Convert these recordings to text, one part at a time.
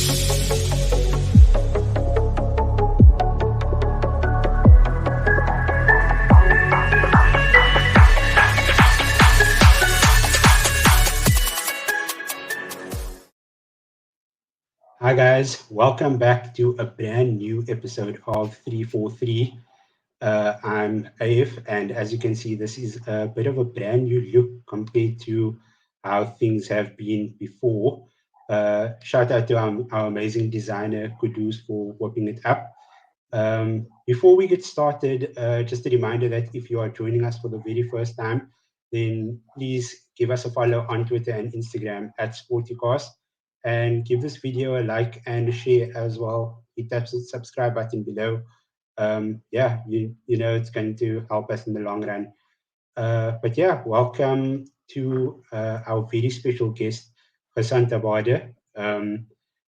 Hi guys, welcome back to a brand new episode of 343. I'm AF, and as you can see, this is a bit of a brand new look compared to how things have been before. Shout out to our amazing designer Kudus for whipping it up. Before we get started, just a reminder that if you are joining us for the very first time, then please give us a follow on Twitter and Instagram at Sportycast, and give this video a like and a share as well. Hit that subscribe button below. Yeah, you know it's going to help us in the long run. But yeah, welcome to our very special guest, Gasant Abarder.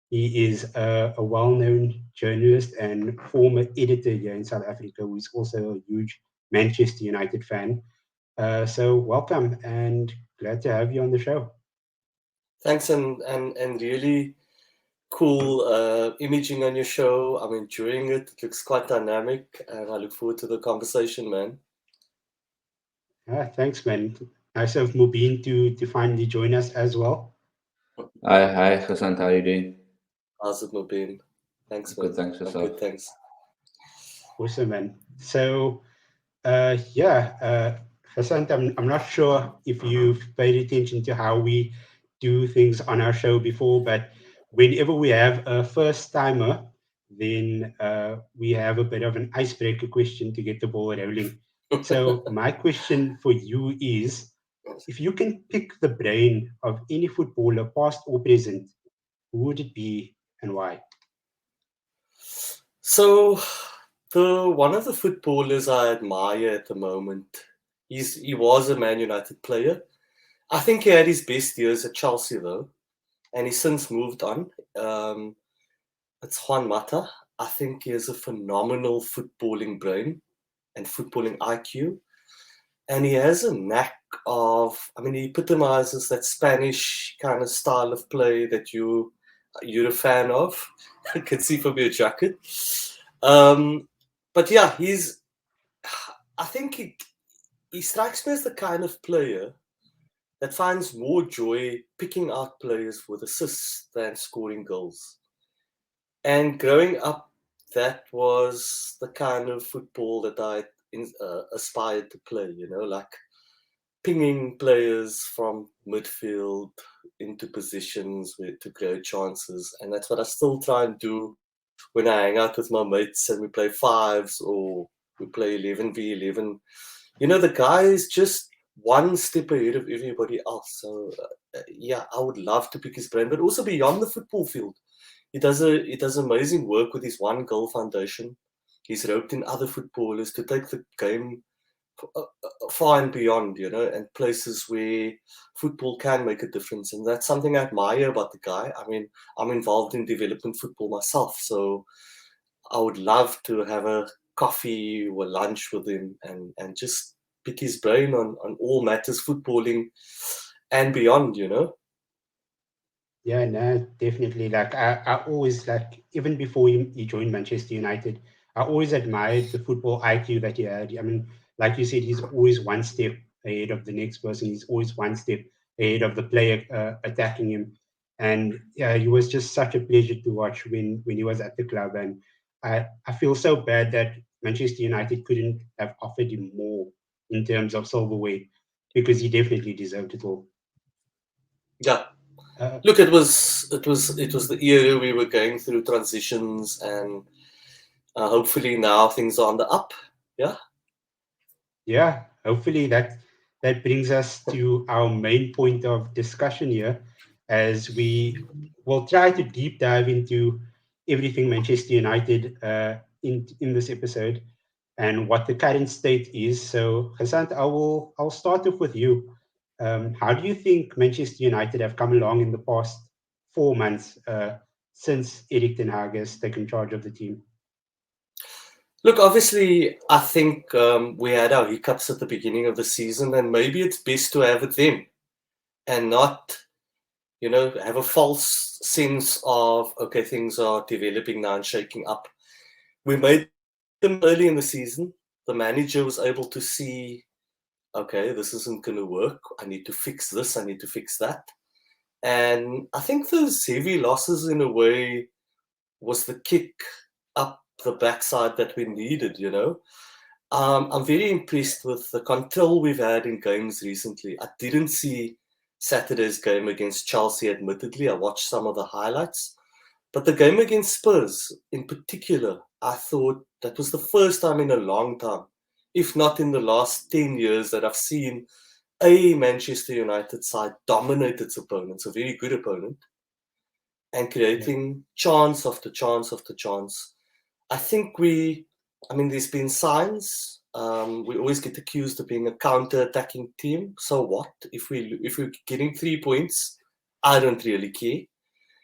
He is a well-known journalist and former editor here in South Africa, who is also a huge Manchester United fan. So welcome and glad to have you on the show. Thanks, and really cool imaging on your show. I'm enjoying it. It looks quite dynamic, and I look forward to the conversation, man. Thanks, man. Nice of Mubeen to finally join us as well. Hi, Gasant. How are you doing? How's it, Mubeen? Thanks, man. Good, thanks yourself. Good, thanks. Awesome, man. So, Gasant, I'm not sure if you've paid attention to how we do things on our show before, but whenever we have a first timer, then we have a bit of an icebreaker question to get the ball rolling. So my question for you is, if you can pick the brain of any footballer, past or present, who would it be and why? So, one of the footballers I admire at the moment, he was a Man United player. I think he had his best years at Chelsea though, and he's since moved on. It's Juan Mata. I think he has a phenomenal footballing brain and footballing IQ. And he has a knack of, he epitomizes that Spanish kind of style of play that you're a fan of. I can see from your jacket. But yeah, I think he strikes me as the kind of player that finds more joy picking out players with assists than scoring goals. And growing up, that was the kind of football that I aspired to play, like pinging players from midfield into positions to create chances. And that's what I still try and do when I hang out with my mates and we play fives or we play 11v11. The guy is just one step ahead of everybody else. So, yeah, I would love to pick his brain, but also beyond the football field. He does amazing work with his One Goal Foundation. He's roped in other footballers to take the game far and beyond, and places where football can make a difference. And that's something I admire about the guy. I'm involved in development football myself, so I would love to have a coffee or lunch with him and just pick his brain on all matters footballing and beyond, Yeah, no, definitely. Like I always even before he joined Manchester United, I always admired the football IQ that he had. Like you said, he's always one step ahead of the next person. He's always one step ahead of the player attacking him. And yeah, he was just such a pleasure to watch when he was at the club. And I feel so bad that Manchester United couldn't have offered him more in terms of silverware, because he definitely deserved it all. Yeah. Look, it was the era we were going through transitions, and hopefully now things are on the up. Yeah, hopefully that brings us to our main point of discussion here, as we will try to deep dive into everything Manchester United in this episode and what the current state is. So, Gasant, I'll start off with you. How do you think Manchester United have come along in the past 4 months since Erik Ten Hag has taken charge of the team? Look, obviously, I think we had our hiccups at the beginning of the season, and maybe it's best to have it then and not, have a false sense of, okay, things are developing now and shaking up. We made them early in the season. The manager was able to see, okay, this isn't going to work. I need to fix this. I need to fix that. And I think those heavy losses, in a way, was the kick up the backside that we needed, I'm very impressed with the control we've had in games recently. I didn't see Saturday's game against Chelsea, admittedly. I watched some of the highlights. But the game against Spurs, in particular, I thought that was the first time in a long time, if not in the last 10 years, that I've seen a Manchester United side dominate its opponents, a very good opponent, and creating chance after chance after chance. I think there's been signs. We always get accused of being a counter-attacking team. So what? If we're getting 3 points, I don't really care.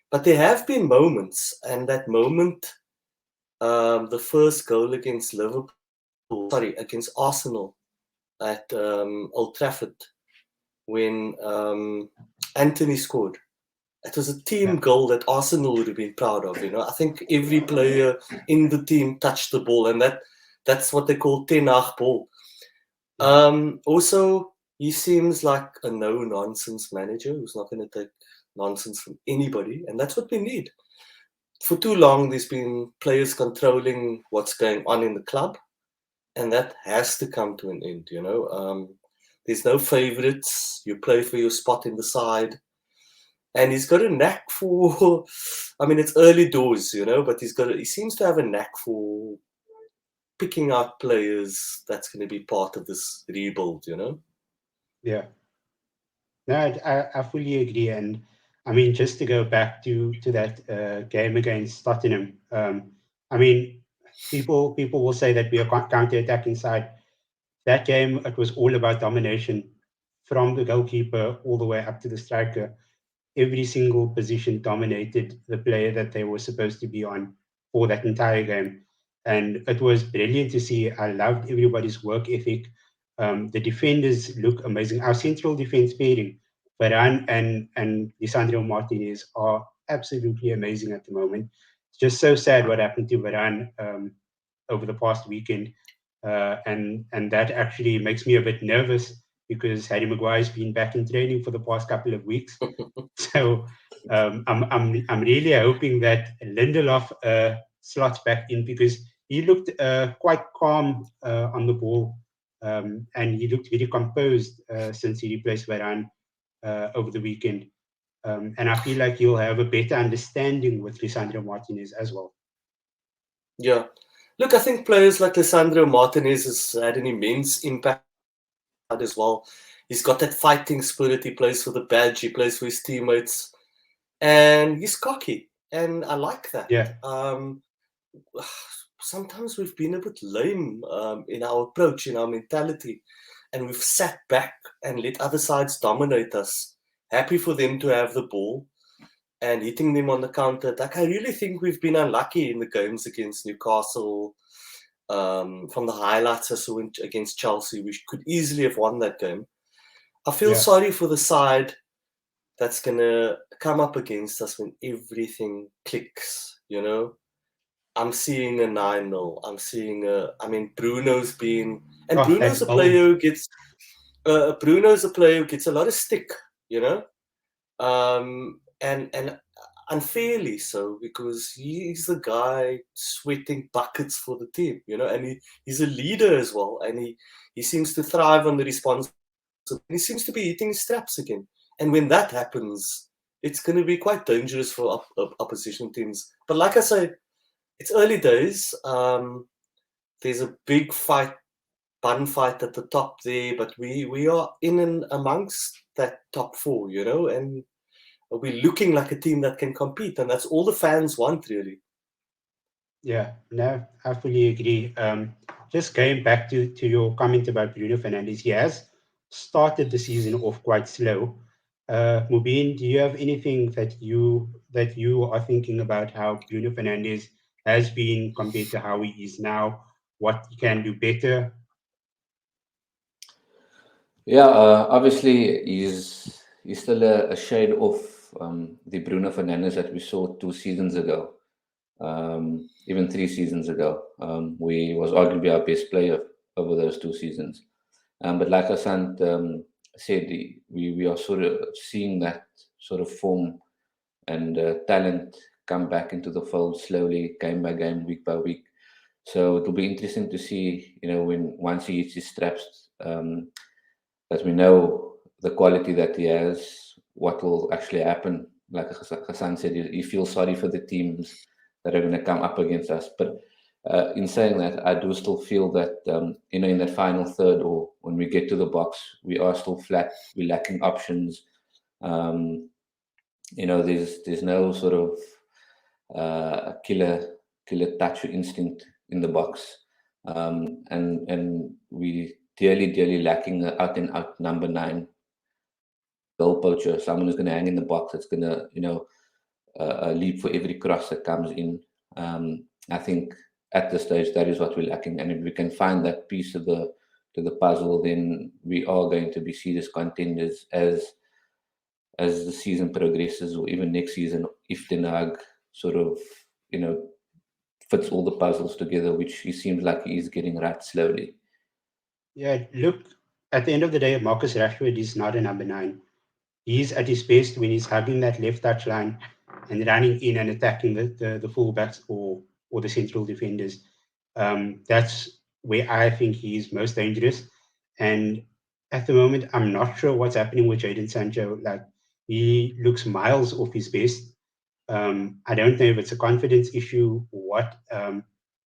But there have been moments, and that moment, the first goal against against Arsenal at Old Trafford, when Anthony scored. It was a team goal that Arsenal would have been proud of. I think every player in the team touched the ball, and that's what they call Ten Hag ball. Also, he seems like a no-nonsense manager who's not going to take nonsense from anybody, and that's what we need. For too long, there's been players controlling what's going on in the club, and that has to come to an end. There's no favorites. You play for your spot in the side. And he's got a knack for, it's early doors, but he seems to have a knack for picking out players that's going to be part of this rebuild, Yeah. No, I fully agree. And just to go back to that game against Tottenham, people will say that we are counter-attacking side. That game, it was all about domination from the goalkeeper all the way up to the striker. Every single position dominated the player that they were supposed to be on for that entire game. And it was brilliant to see. I loved everybody's work ethic. The defenders look amazing. Our central defense pairing, Varane and Lisandro Martinez, are absolutely amazing at the moment. It's just so sad what happened to Varane over the past weekend. And that actually makes me a bit nervous because Harry Maguire's been back in training for the past couple of weeks. So I'm really hoping that Lindelof slots back in because he looked quite calm on the ball, and he looked very composed since he replaced Varane over the weekend. And I feel like he'll have a better understanding with Lisandro Martinez as well. Yeah. Look, I think players like Lisandro Martinez has had an immense impact as well. He's got that fighting spirit. He plays for the badge. He plays for his teammates. And he's cocky. And I like that. Yeah. Sometimes we've been a bit lame in our approach, in our mentality. And we've sat back and let other sides dominate us. Happy for them to have the ball and hitting them on the counter attack. I really think we've been unlucky in the games against Newcastle. From the highlights I saw against Chelsea, we could easily have won that game. I feel sorry for the side that's going to come up against us when everything clicks, I'm seeing a 9-0. I'm seeing Bruno's been... And Bruno's a player who gets... Bruno's a player who gets a lot of stick, and unfairly so, because he's the guy sweating buckets for the team, and he's a leader as well, and he seems to thrive on the response. He seems to be hitting straps again, and when that happens, it's going to be quite dangerous for opposition teams. But like I say, it's early days. There's a big bun fight at the top there, but we are in and amongst that top four, and we're looking like a team that can compete, and that's all the fans want, really. Yeah, no, I fully agree. Just going back to your comment about Bruno Fernandes, he has started the season off quite slow. Mubeen, do you have anything that you are thinking about how Bruno Fernandes has been compared to how he is now? What he can do better? Yeah, obviously he's still a shade off the Bruno Fernandes that we saw 2 seasons ago, even 3 seasons ago. We was arguably our best player over those 2 seasons. But like Gasant said, we are sort of seeing that sort of form and talent come back into the fold slowly, game by game, week by week. So it will be interesting to see, when once he hits his straps, that we know the quality that he has, what will actually happen. Like Hassan said, he feels sorry for the teams that are going to come up against us. But in saying that, I do still feel that, in that final third or when we get to the box, we are still flat. We're lacking options. There's no sort of killer touch or instinct in the box. And we dearly lacking an out and out number 9 goal poacher, someone who's going to hang in the box, that's going to leap for every cross that comes in. I think at this stage that is what we're lacking, and if we can find that piece of to the puzzle, then we are going to be serious contenders as the season progresses, or even next season, if Ten Hag sort of fits all the puzzles together, which he seems like he is getting right slowly. Yeah, look, at the end of the day, Marcus Rashford is not a number 9. He's at his best when he's hugging that left touch line and running in and attacking the fullbacks or the central defenders. That's where I think he is most dangerous. And at the moment, I'm not sure what's happening with Jadon Sancho. Like, he looks miles off his best. I don't know if it's a confidence issue or what.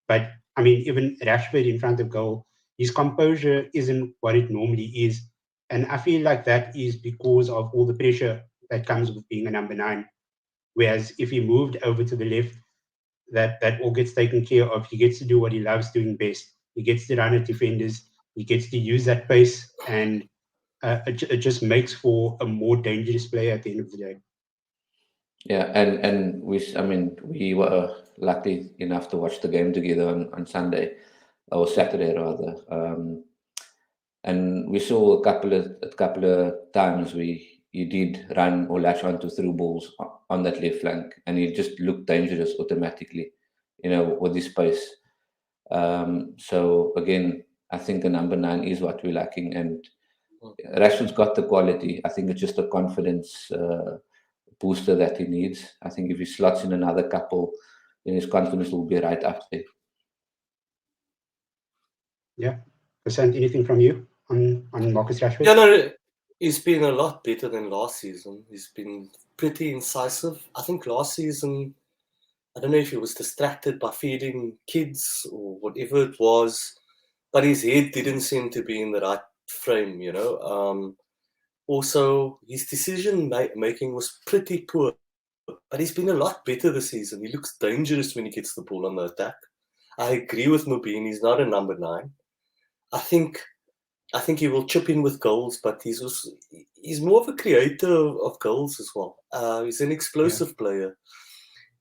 But I mean, even Rashford in front of goal, his composure isn't what it normally is. And I feel like that is because of all the pressure that comes with being a number 9. Whereas if he moved over to the left, that all gets taken care of. He gets to do what he loves doing best. He gets to run at defenders. He gets to use that pace, and it just makes for a more dangerous player at the end of the day. Yeah, and we were lucky enough to watch the game together on Sunday, or Saturday rather. And we saw a couple of times he did run or latch onto through balls on that left flank, and he just looked dangerous automatically, with his pace. So again, I think a number 9 is what we're lacking, and Rashford's got the quality. I think it's just a confidence booster that he needs. I think if he slots in another couple, then his confidence will be right up there. Yeah. Gasant, anything from you on Marcus Rashford? Yeah, no, he's been a lot better than last season. He's been pretty incisive. I think last season, I don't know if he was distracted by feeding kids or whatever it was, but his head didn't seem to be in the right frame, Also, his decision making was pretty poor, but he's been a lot better this season. He looks dangerous when he gets the ball on the attack. I agree with Mubeen. He's not a number 9. I think he will chip in with goals, but he's more of a creator of goals as well. He's an explosive player.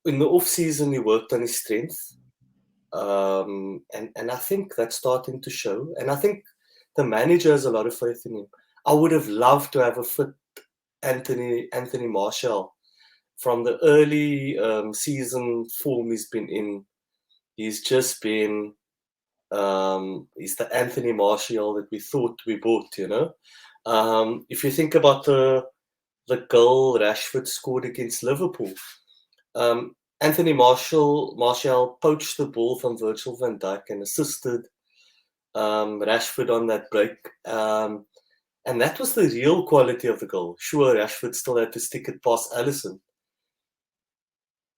In the off season, he worked on his strength, and I think that's starting to show. And I think the manager has a lot of faith in him. I would have loved to have a fit Anthony Martial. From the early season form he's been in, he's just been he's the Anthony Martial that we thought we bought, If you think about the goal Rashford scored against Liverpool, Anthony Martial poached the ball from Virgil van Dijk and assisted Rashford on that break. And that was the real quality of the goal. Sure, Rashford still had to stick it past Alisson,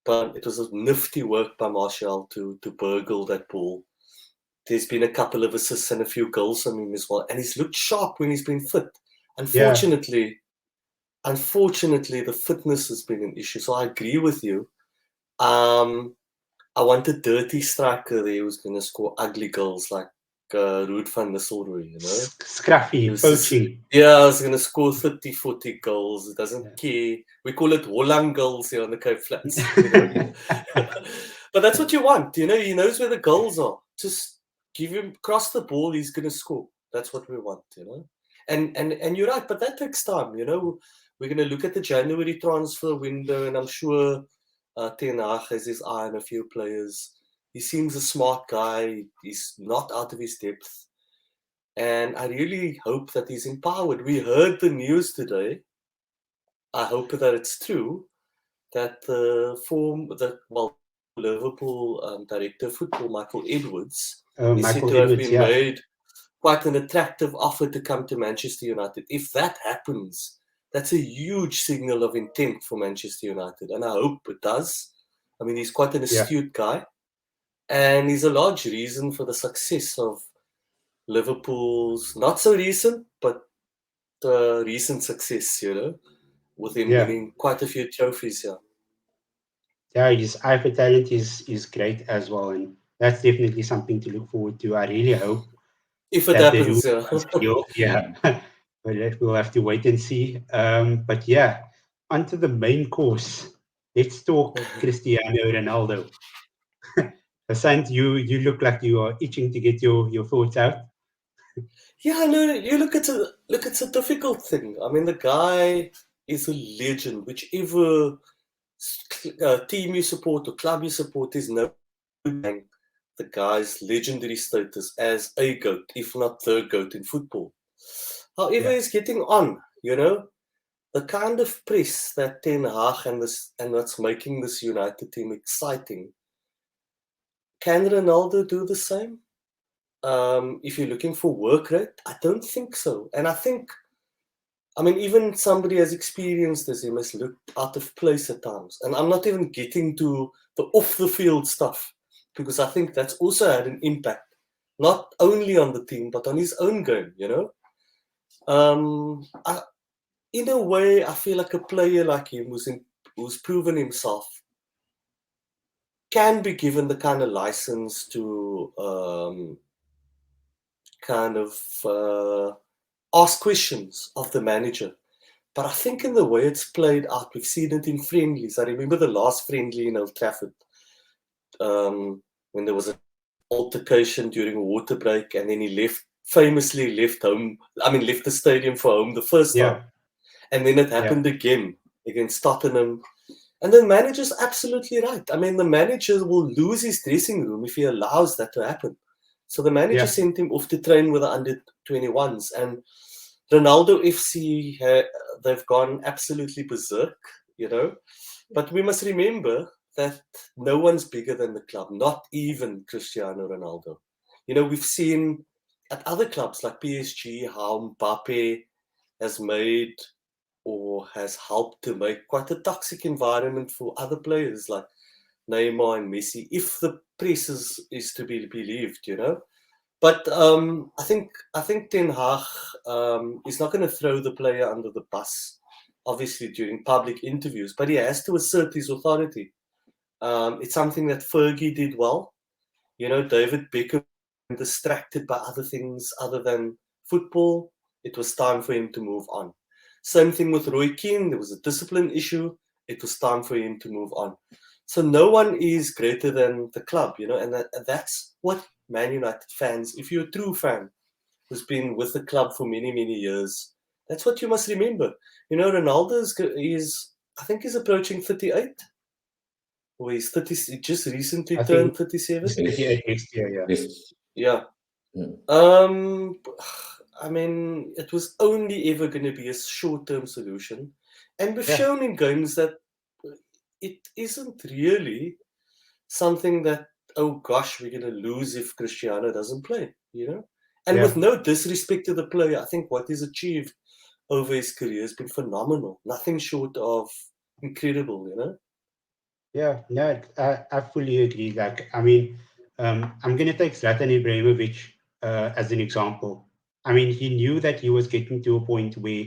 but it was a nifty work by Martial to burgle that ball. There's been a couple of assists and a few goals from him as well, and he's looked sharp when he's been fit. Unfortunately, the fitness has been an issue. So I agree with you. I want a dirty striker there who's going to score ugly goals like Ruud van Nistelrooy, Scruffy, poaching. I was going to score 30, 40 goals. He doesn't care. We call it Holland goals here on the Cape Flats. But that's what you want, He knows where the goals are. Just give him, cross the ball, he's going to score. That's what we want, And you're right, but that takes time, We're going to look at the January transfer window, and I'm sure Ten Hag has his eye on a few players. He seems a smart guy. He's not out of his depth. And I really hope that he's empowered. We heard the news today. I hope that it's true that Liverpool director of football, Michael Edwards, is said Michael to have Edwards, been made quite an attractive offer to come to Manchester United. If that happens, that's a huge signal of intent for Manchester United, and I hope it does. I mean, he's quite an astute guy, and he's a large reason for the success of Liverpool's not so recent, but recent success, with him winning quite a few trophies here. Yeah, his eye for talent is great as well, and that's definitely something to look forward to. I really hope if it that happens, but we'll have to wait and see. But yeah, onto the main course. Let's talk Cristiano Ronaldo. Gasant, you look like you are itching to get your thoughts out. Yeah, no, you look, it's a difficult thing. I mean, the guy is a legend. Whichever team you support or club you support is no the guy's legendary status as a GOAT, if not the GOAT in football. However, he's getting on, the kind of press that Ten Hag and what's making this United team exciting. Can Ronaldo do the same? If you're looking for work rate, I don't think so. And I mean, even somebody as experienced as him has looked out of place at times. And I'm not even getting to the off-the-field stuff, because I think that's also had an impact, not only on the team, but on his own game, in a way, I feel like a player like him who's proven himself can be given the kind of license to ask questions of the manager. But I think in the way it's played out, we've seen it in friendlies. I remember the last friendly in Old Trafford, when there was an altercation during a water break, and then he famously left the stadium for home the first time. And then it happened again against Tottenham. And the manager's absolutely right. I mean, the manager will lose his dressing room if he allows that to happen. So the manager sent him off to train with the under-21s. And Ronaldo FC, they've gone absolutely berserk, But we must remember that no one's bigger than the club, not even Cristiano Ronaldo. We've seen at other clubs like PSG how Mbappe has made or has helped to make quite a toxic environment for other players like Neymar and Messi, if the press is to be believed, But I think Ten Hag is not going to throw the player under the bus, obviously during public interviews, but he has to assert his authority. It's something that Fergie did well. David Beckham distracted by other things other than football. It was time for him to move on. Same thing with Roy Keane. There was a discipline issue. It was time for him to move on. So no one is greater than the club, and that's what Man United fans, if you're a true fan who's been with the club for many, many years, that's what you must remember. Ronaldo I think he's approaching 38. Or he's 30, he just recently turned 37. 38 next year, Yeah. I mean, it was only ever going to be a short-term solution. And we've shown in games that it isn't really something that, oh gosh, we're going to lose if Cristiano doesn't play, And with no disrespect to the player, I think what he's achieved over his career has been phenomenal. Nothing short of incredible, Yeah, no, I fully agree. Like, I mean, I'm going to take Zlatan Ibrahimovic as an example. I mean, he knew that he was getting to a point where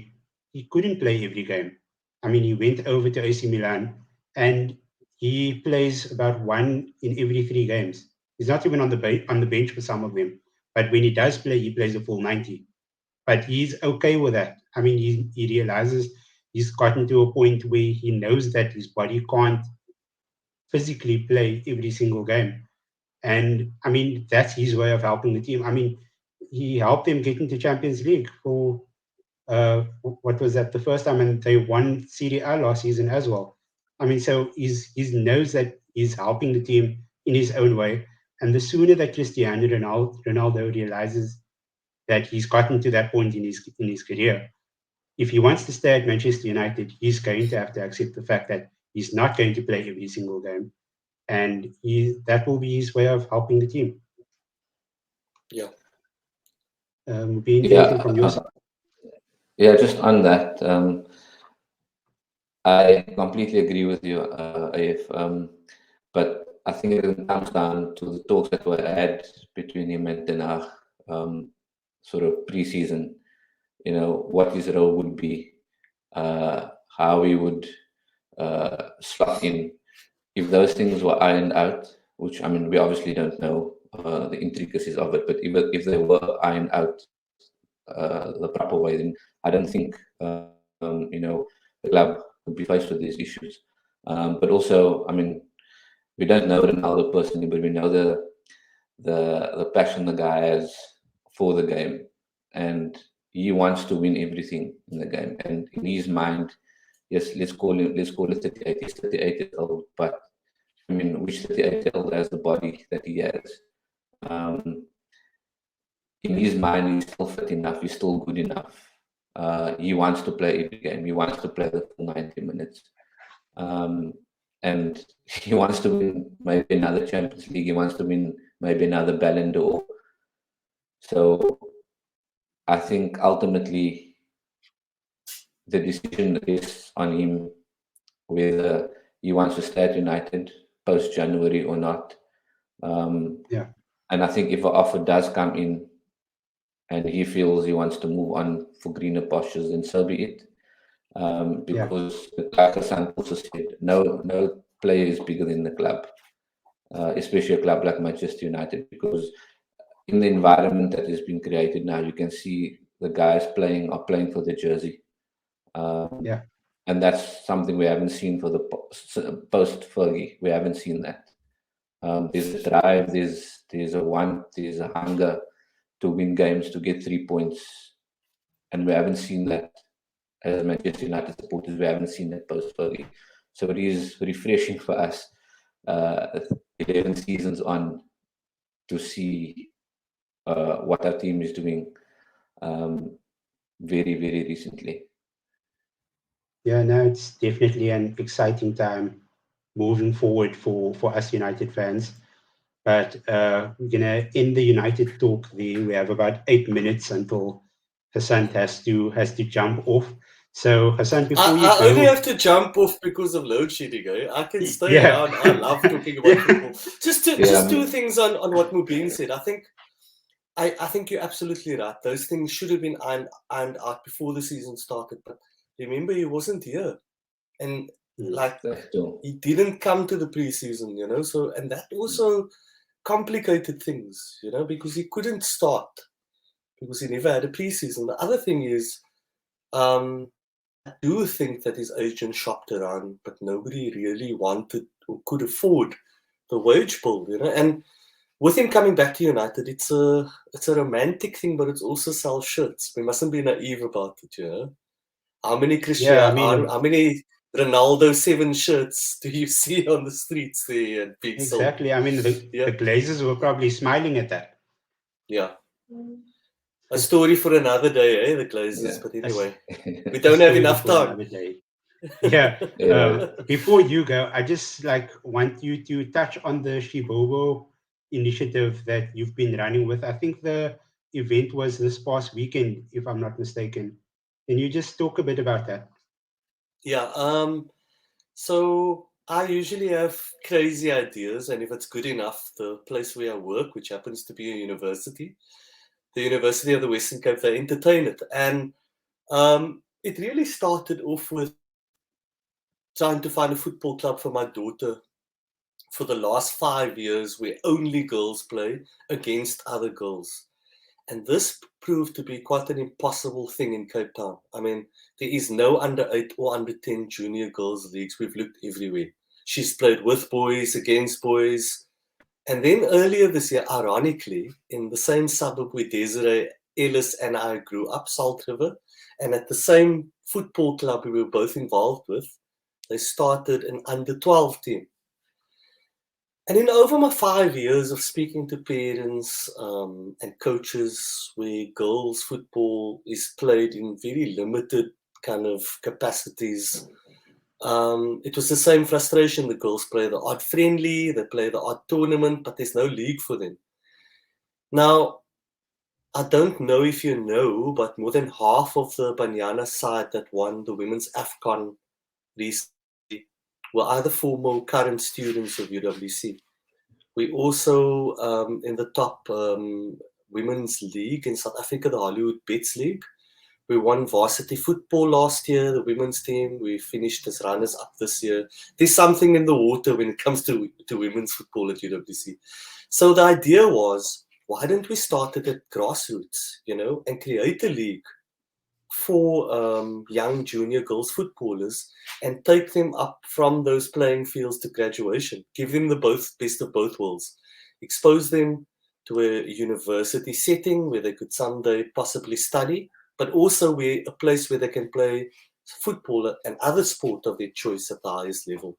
he couldn't play every game. I mean, he went over to AC Milan and he plays about one in every 3 games. He's not even on the bench for some of them. But when he does play, he plays a full 90. But he's okay with that. I mean, he realizes he's gotten to a point where he knows that his body can't physically play every single game. And I mean, that's his way of helping the team. I mean, he helped them get into Champions League for what was that, the first time, and they won Serie A last season as well. I mean, so he knows that he's helping the team in his own way. And the sooner that Cristiano Ronaldo realizes that he's gotten to that point in his career, if he wants to stay at Manchester United, he's going to have to accept the fact that he's not going to play every single game, and that will be his way of helping the team. Yeah. Mubeen, Yeah, anything from your side? yeah. Just on that, I completely agree with you, If. But I think it comes down to the talks that were had between him and Ten Hag, sort of pre-season. You know, what his role would be, how he would slot in. If those things were ironed out, which I mean, we obviously don't know the intricacies of it, but if they were ironed out the proper way, then I don't think you know, the club would be faced with these issues. But also, I mean, we don't know Ronaldo personally, but we know the passion the guy has for the game, and he wants to win everything in the game. And in his mind, yes, let's call it 38. He's 38 years old, but I mean, which 38-year-old has the body that he has? In his mind, he's still fit enough. He's still good enough. He wants to play every game. He wants to play the full 90 minutes. And he wants to win maybe another Champions League. He wants to win maybe another Ballon d'Or. So I think ultimately the decision is on him whether he wants to stay at United post-January or not. Yeah. And I think if an offer does come in and he feels he wants to move on for greener pastures, then so be it. Because, like Gasant also said, no player is bigger than the club, especially a club like Manchester United, because in the environment that has been created now, you can see the guys are playing for the jersey. And that's something we haven't seen for the post-Fergie. We haven't seen that. There's a drive, there's a want, there's a hunger to win games, to get 3 points. And we haven't seen that as Manchester United supporters. We haven't seen that post-Fergie. So it is refreshing for us, 11 seasons on, to see what our team is doing very, very recently. Yeah, no, it's definitely an exciting time moving forward for us United fans. But we're going to end the United talk there. We have about 8 minutes until Gasant has to jump off. So Gasant, before you I go, only have to jump off because of load shedding. Eh? I can stay Yeah. around. I love talking about football. Just two things on what Mubeen said. I think you're absolutely right. Those things should have been ironed out before the season started. But remember, he wasn't here, and he didn't come to the preseason. You know, so and that also complicated things. You know, because he couldn't start because he never had a preseason. The other thing is, I do think that his agent shopped around, but nobody really wanted or could afford the wage bill, you know. And with him coming back to United, it's a romantic thing, but it's also sell shirts. We mustn't be naive about it, you know. How many how many Ronaldo 7 shirts do you see on the streets there and being sold? Exactly. I mean, the Glazers were probably smiling at that. Yeah. A story for another day, the Glazers. But anyway, we don't have enough time. Before you go, I just want you to touch on the Shibobo initiative that you've been running with. I think the event was this past weekend, if I'm not mistaken. Can you just talk a bit about that? Yeah. So I usually have crazy ideas, and if it's good enough, the place where I work, which happens to be a university, the University of the Western Cape, they entertain it. And it really started off with trying to find a football club for my daughter for the last 5 years where only girls play against other girls. And this proved to be quite an impossible thing in Cape Town. I mean, there is no under-8 or under-10 junior girls leagues. We've looked everywhere. She's played with boys, against boys. And then earlier this year, ironically, in the same suburb where Desiree, Ellis and I grew up, Salt River, And at the same football club we were both involved with, they started an under-12 team. And in over my 5 years of speaking to parents and coaches where girls football is played in very limited kind of capacities, it was the same frustration. The girls play the odd friendly, they play the odd tournament, but there's no league for them. Now, I don't know if you know, but more than half of the Banyana side that won the Women's AFCON recently were either former or current students of UWC. We also in the top women's league in South Africa, the Hollywood Bets League. We won varsity football last year, the women's team. We finished as runners up this year. There's something in the water when it comes to women's football at UWC. So the idea was, why don't we start it at grassroots, and create a league for young junior girls footballers and take them up from those playing fields to graduation, give them the best of both worlds, expose them to a university setting where they could someday possibly study, but also a place where they can play football and other sport of their choice at the highest level.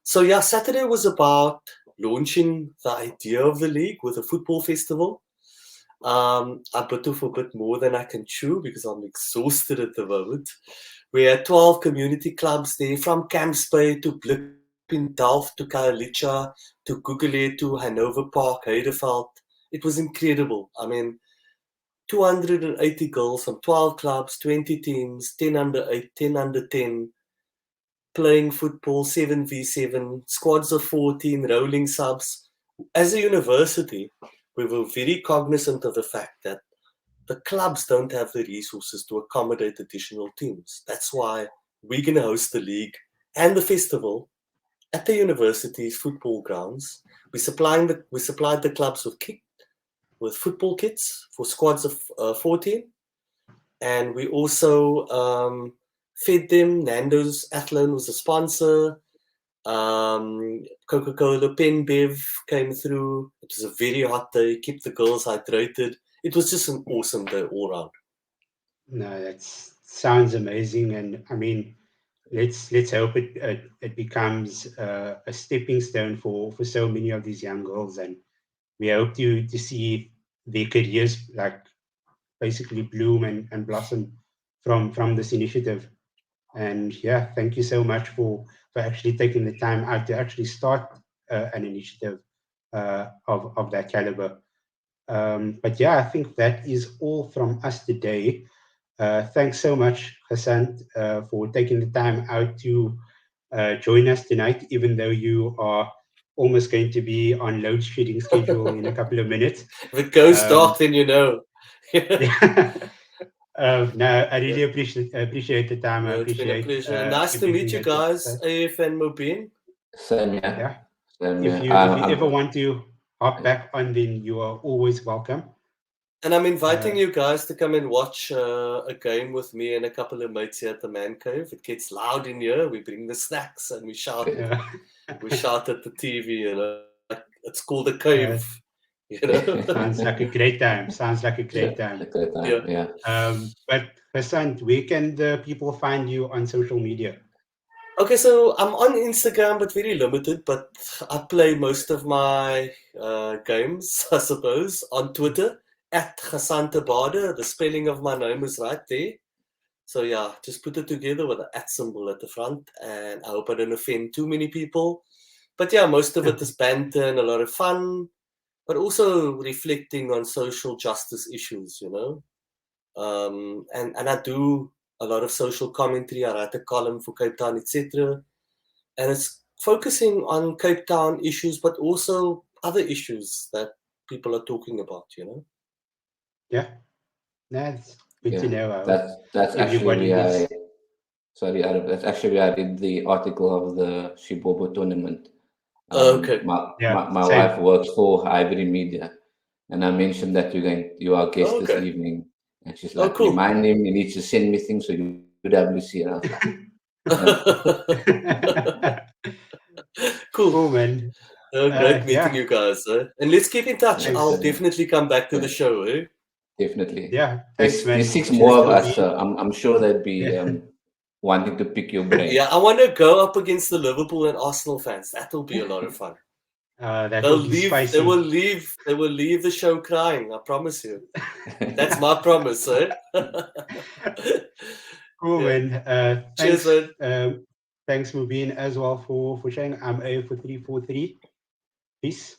So yeah, Saturday was about launching the idea of the league with a football festival. I bit off a bit more than I can chew because I'm exhausted at the moment. We had 12 community clubs there, from Camps Bay to Blik in Delft to Khayelitsha to Gugulet to Hanover Park, Heideveld. It was incredible. I mean, 280 girls from 12 clubs, 20 teams, 10 under 8, 10 under 10, playing football, 7v7, squads of 14, rolling subs. As a university, we were very cognizant of the fact that the clubs don't have the resources to accommodate additional teams. That's why we're going to host the league and the festival at the university's football grounds. We supplied the clubs with football kits for squads of 14, and we also fed them. Nando's Athlone was a sponsor. Coca-Cola, Pen Bev came through. It was a very hot day, kept the girls hydrated. It was just an awesome day all around. No, that sounds amazing, and I mean, let's hope it becomes a stepping stone for so many of these young girls, and we hope to see their careers like basically bloom and blossom from this initiative. And yeah, thank you so much for actually taking the time out to actually start an initiative of that caliber. But yeah, I think that is all from us today. Thanks so much, Gasant, for taking the time out to join us tonight, even though you are almost going to be on load shedding schedule in a couple of minutes. If it goes dark, then you know. No, I really appreciate the time. I It's been a appreciate pleasure. Nice to meet you guys, AF and Mubeen. Same, yeah. Yeah. Same, If you ever want to hop back on, then you are always welcome. And I'm inviting you guys to come and watch a game with me and a couple of mates here at the Man Cave. It gets loud in here. We bring the snacks and we shout. We shout at the TV. It's called a cave. Sounds like a great time. Yeah. But Gasant, where can the people find you on social media? Okay, so I'm on Instagram, but very limited. But I play most of my games, I suppose, on Twitter at Gasant Abarder. The spelling of my name is right there. So yeah, just put it together with the @ symbol at the front, and I hope I don't offend too many people. But yeah, most of it is banter and a lot of fun, but also reflecting on social justice issues, and I do a lot of social commentary. I write a column for Cape Town, etc. And it's focusing on Cape Town issues, but also other issues that people are talking about, Yeah, that's good to know. That's actually where that's actually where I did the article of the Shibobo tournament. Okay. My wife works for Ivory Media, and I mentioned that you are a guest this evening, and she's like, cool. Remind him, you need to send me things so UWC. And I was like, cool, man. Great meeting you guys, and let's keep in touch. I'll definitely come back to the show. Definitely. Yeah, thanks, man. There's six Cheers, more of us. Mubeen. So I'm sure they'd be Yeah. wanting to pick your brain. Yeah, I want to go up against the Liverpool and Arsenal fans. That'll be a lot of fun. That They'll will be leave. spicy. They will leave the show crying. I promise you. That's my promise, eh? Cool, Yeah. man. Cheers, Thanks, man. thanks, Mubeen, as well for sharing. I'm A for 343. Peace.